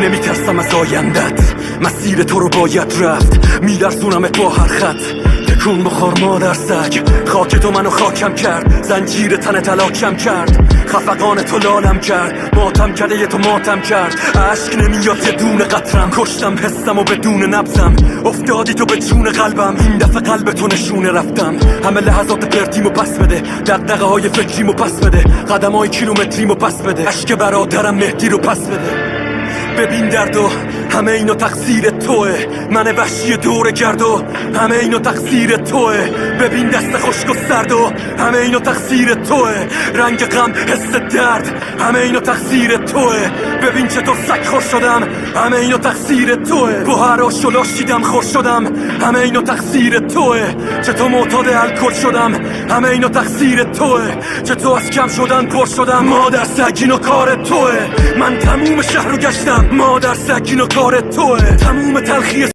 نمیترسم از آیندت، مسیر تو رو باید رفت، میلرزونمت با هر خط. تکون بخور مادر سگ، خاک تو منو خاکم کرد، زنجیر تن تلاکم کرد، خفقان تو لالم کرد، ماتم کرده یه تو ماتم کرد. عشق نمیاد یه دونه قطرم، کشتم حسم و بدون نبزم، افتادی تو به جون قلبم، این دفعه قلب تو نشونه رفتم. همه لحظات پرتیمو پس بده، دغدغه های فکریمو پس بده، قدم های کیلومتریمو پس بده، عشق برادرم مهدی رو پس بده. ببین دردو همه اینو تقصیر توه، من وحشی دور گردو همه اینو تقصیر توه. ببین دست خشک و سردو همه اینو تقصیر توه، رنگ غم حس درد همه اینو تقصیر توه. ببین چطور سگ خور شدم همه اینو تقصیر توه، با هر آش و لاش دیدم خور شدم همه اینو تقصیر توه. چطور معتاد الکل شدم همه اینو تقصیر توه، چطور از کم شدن پر شدم مادر سگ اینو کار توه. من تموم شهر رو گشتم مادر سگ اینو کار توه، تموم تلخی